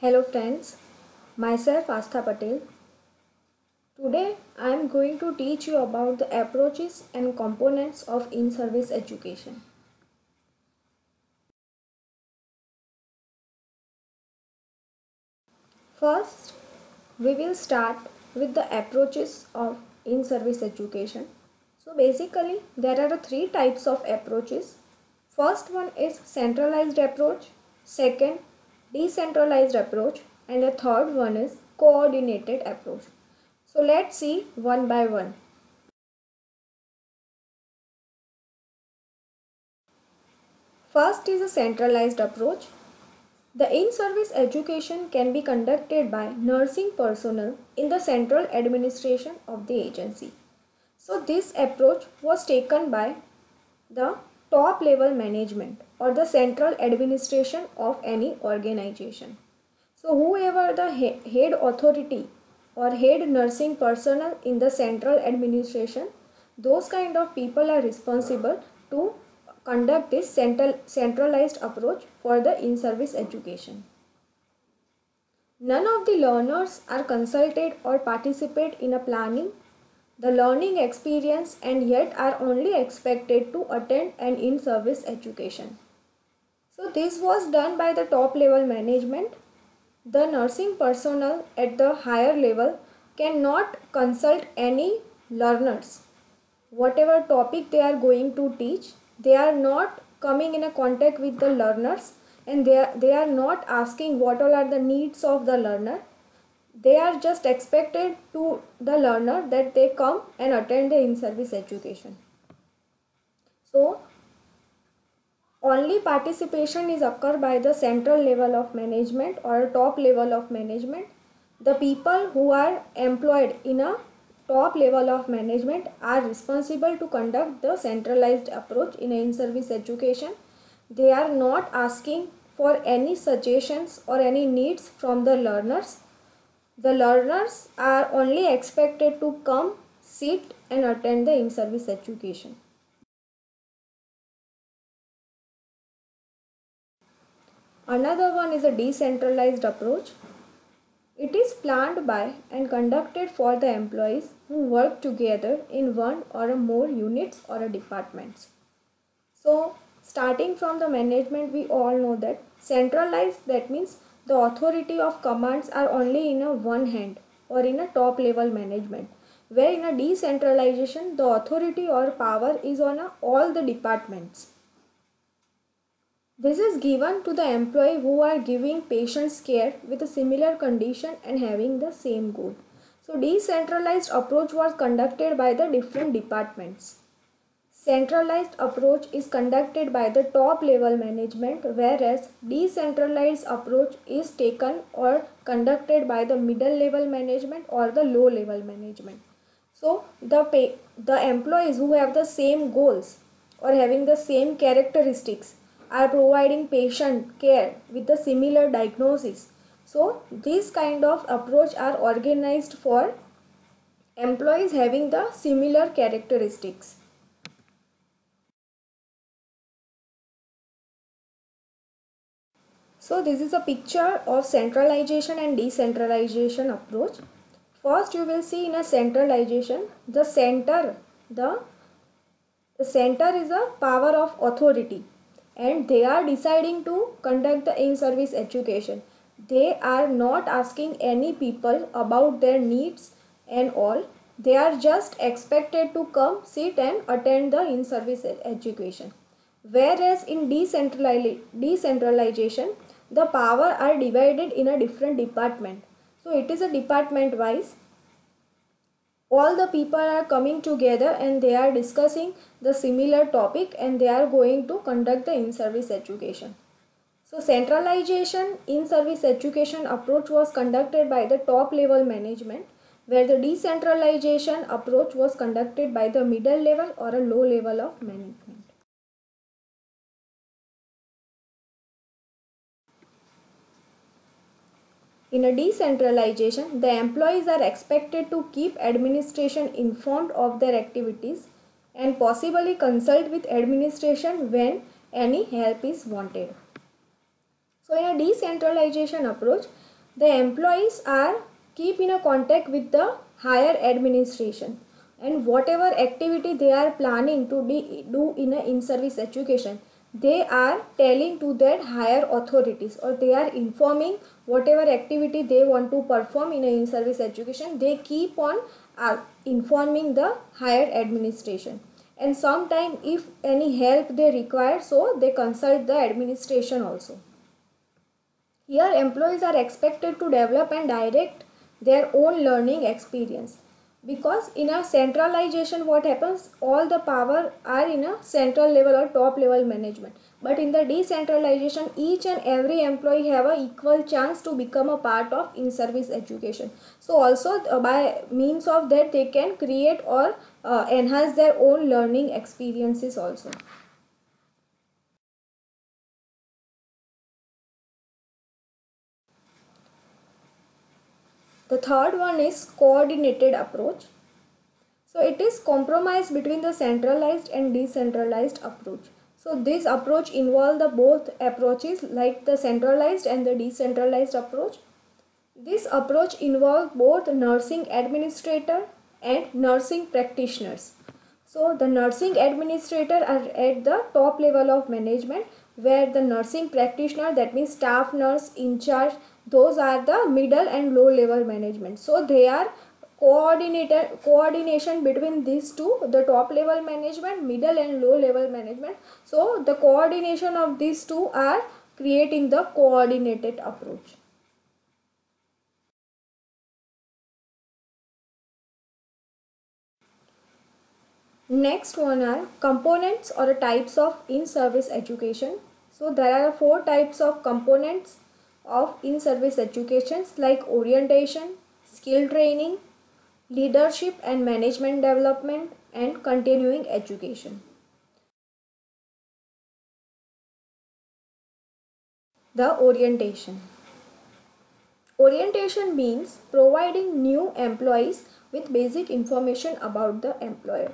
Hello friends, myself Astha Patel. Today I am going to teach you about the approaches and components of in-service education. First, we will start with the approaches of in-service education. So basically there are three types of approaches. First one is centralized approach, second decentralized approach, and the third one is coordinated approach. So let's see one by one. First is a centralized approach. The in-service education can be conducted by nursing personnel in the central administration of the agency. So this approach was taken by the top level management or the central administration of any organization. So whoever the head authority or head nursing personnel in the central administration, those kind of people are responsible to conduct this centralized approach for the in-service education. None of the learners are consulted or participate in a planning the learning experience and yet are only expected to attend an in-service education. So this was done by the top level management. The nursing personnel at the higher level cannot consult any learners. Whatever topic they are going to teach, they are not coming in a contact with the learners and they are not asking what all are the needs of the learner. They are just expected to the learner that they come and attend the in-service education. So only participation is occur by the central level of management or top level of management. The people who are employed in a top level of management are responsible to conduct the centralized approach in in-service education. They are not asking for any suggestions or any needs from the learners. The learners are only expected to come, sit and attend the in-service education. Another one is a decentralized approach. It is planned by and conducted for the employees who work together in one or more units or departments. So, starting from the management, we all know that centralized, that means the authority of commands are only in a one hand or in a top level management. Where in a decentralization, the authority or power is on all the departments. This is given to the employee who are giving patients care with a similar condition and having the same goal. So decentralized approach was conducted by the different departments. Centralized approach is conducted by the top level management, whereas decentralized approach is taken or conducted by the middle level management or the low level management. So the employees who have the same goals or having the same characteristics are providing patient care with the similar diagnosis. So this kind of approach are organized for employees having the similar characteristics. So this is a picture of centralization and decentralization approach. First you will see in a centralization, the center is a power of authority and they are deciding to conduct the in-service education. They are not asking any people about their needs and all. They are just expected to come, sit and attend the in-service education. Whereas in decentralization, the power are divided in a different department. So it is a department wise. All the people are coming together and they are discussing the similar topic and they are going to conduct the in-service education. So centralization in-service education approach was conducted by the top level management, where the decentralization approach was conducted by the middle level or a low level of management. In a decentralization, the employees are expected to keep administration informed of their activities and possibly consult with administration when any help is wanted. So in a decentralization approach, The employees are keep in a contact with the higher administration, and whatever activity they are planning to do in a in-service education, they are telling to that higher authorities, or they are informing whatever activity they want to perform in a in-service education. They keep on informing the higher administration, and sometime if any help they require, so they consult the administration also. Here, employees are expected to develop and direct their own learning experience, because in a centralization, what happens, all the power are in a central level or top level management, but in the decentralization, each and every employee have a equal chance to become a part of in-service education. So also by means of that, they can create or enhance their own learning experiences also. The third one is coordinated approach. So it is compromise between the centralized and decentralized approach. So this approach involve the both approaches, like the centralized and the decentralized approach. This approach involves both nursing administrator and nursing practitioners. So the nursing administrator are at the top level of management, where the nursing practitioner, that means staff nurse in charge, those are the middle and low level management. So they are coordination between these two, the top level management, middle and low level management. So the coordination of these two are creating the coordinated approach. Next one are components or types of in-service education. So there are four types of components of in-service educations, like orientation, skill training, leadership and management development, and continuing education. The orientation. Orientation means providing new employees with basic information about the employer.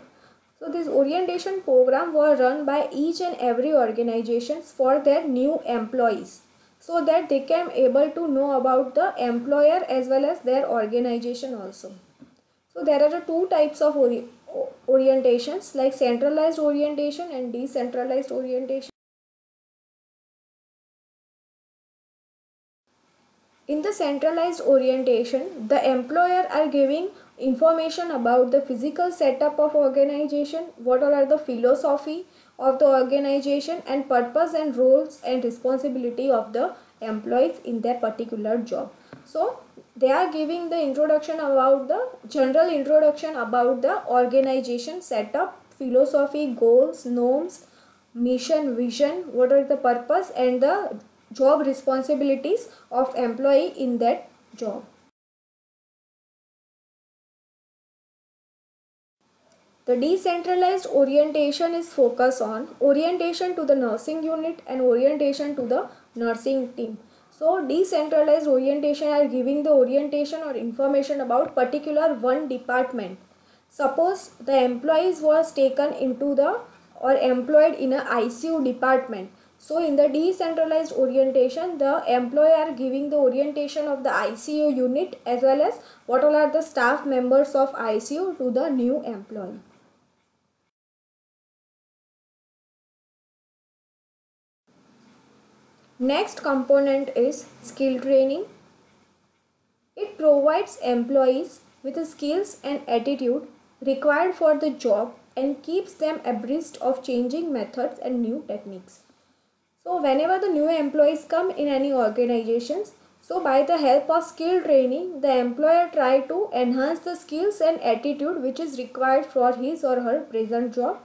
So this orientation program were run by each and every organizations for their new employees, so that they can able to know about the employer as well as their organization also. So there are two types of orientations, like centralized orientation and decentralized orientation. In the centralized orientation, the employer are giving information about the physical setup of organization, what all are the philosophy of the organization, and purpose and roles and responsibility of the employees in their particular job. So they are giving the introduction about the general introduction about the organization setup, philosophy, goals, norms, mission, vision, what are the purpose, and the job responsibilities of employee in that job. The decentralized orientation is focused on orientation to the nursing unit and orientation to the nursing team. So decentralized orientation are giving the orientation or information about particular one department. Suppose the employees was taken into the or employed in a ICU department. So in the decentralized orientation, the employer are giving the orientation of the ICU unit as well as what all are the staff members of ICU to the new employee. Next component is skill training. It provides employees with the skills and attitude required for the job and keeps them abreast of changing methods and new techniques. So whenever the new employees come in any organizations, so by the help of skill training, the employer try to enhance the skills and attitude which is required for his or her present job.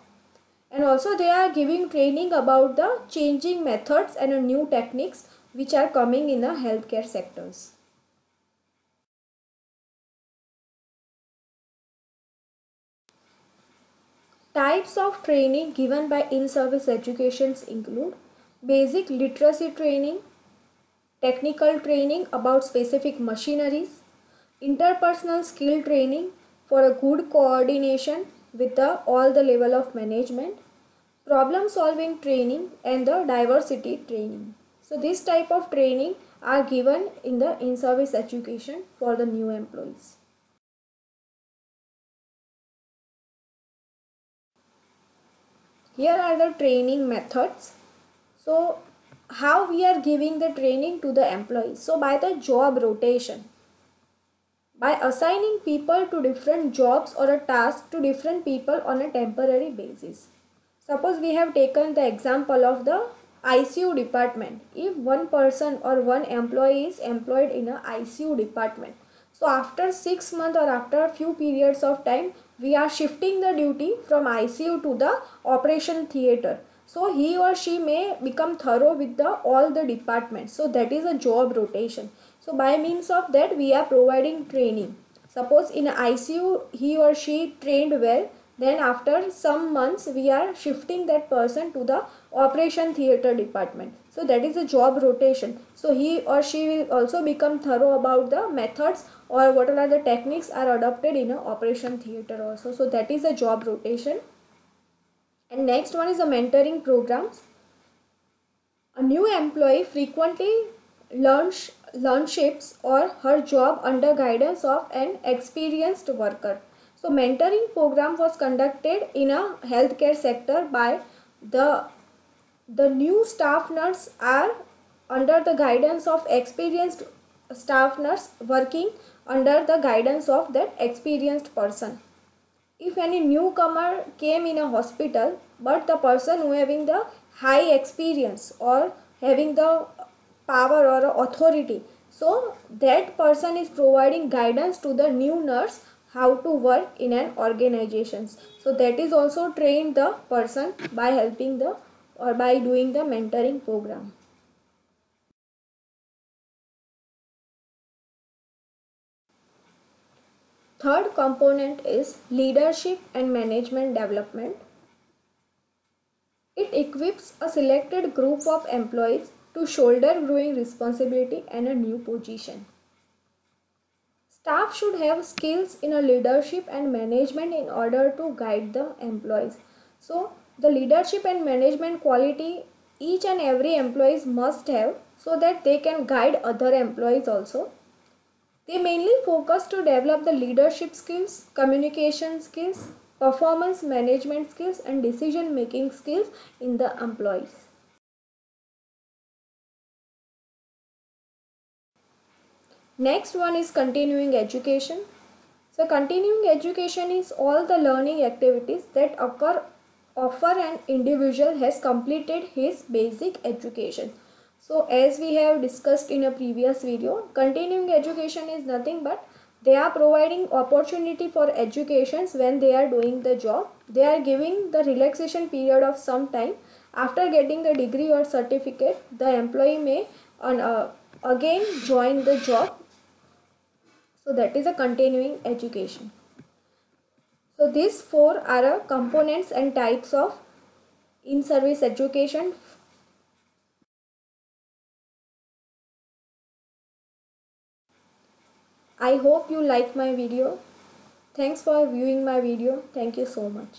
And also they are giving training about the changing methods and new techniques which are coming in the healthcare sectors. Types of training given by in-service educations include basic literacy training, technical training about specific machineries, interpersonal skill training for a good coordination with all the level of management, problem solving training, and the diversity training. So this type of training are given in the in-service education for the new employees. Here are the training methods. So how we are giving the training to the employees? So by the job rotation, by assigning people to different jobs or a task to different people on a temporary basis. Suppose we have taken the example of the ICU department. If one person or one employee is employed in a ICU department, so after 6 months or after a few periods of time, we are shifting the duty from ICU to the operation theatre. So he or she may become thorough with all the departments. So that is a job rotation. So by means of that we are providing training. Suppose in ICU he or she trained well, then after some months we are shifting that person to the operation theatre department. So that is a job rotation. So he or she will also become thorough about the methods or what are the techniques are adopted in a operation theatre also. So that is a job rotation. And next one is the mentoring programs. A new employee frequently learns his or her job under guidance of an experienced worker. So mentoring program was conducted in a healthcare sector by the new staff nurse are under the guidance of experienced staff nurse working under the guidance of that experienced person. If any newcomer came in a hospital, but the person who having the high experience or having the power or authority, so that person is providing guidance to the new nurse how to work in an organization. So that is also trained the person by helping the or by doing the mentoring program. Third component is leadership and management development. It equips a selected group of employees to shoulder growing responsibility and a new position. Staff should have skills in a leadership and management in order to guide the employees. So the leadership and management quality each and every employees must have so that they can guide other employees also. They mainly focus to develop the leadership skills, communication skills, performance management skills and decision making skills in the employees. Next one is continuing education. So continuing education is all the learning activities that occur after an individual has completed his basic education. So as we have discussed in a previous video, continuing education is nothing but they are providing opportunity for educations when they are doing the job. They are giving the relaxation period of some time. After getting the degree or certificate, the employee may again join the job. So that is a continuing education. So these four are components and types of in-service education. I hope you like my video. Thanks for viewing my video. Thank you so much.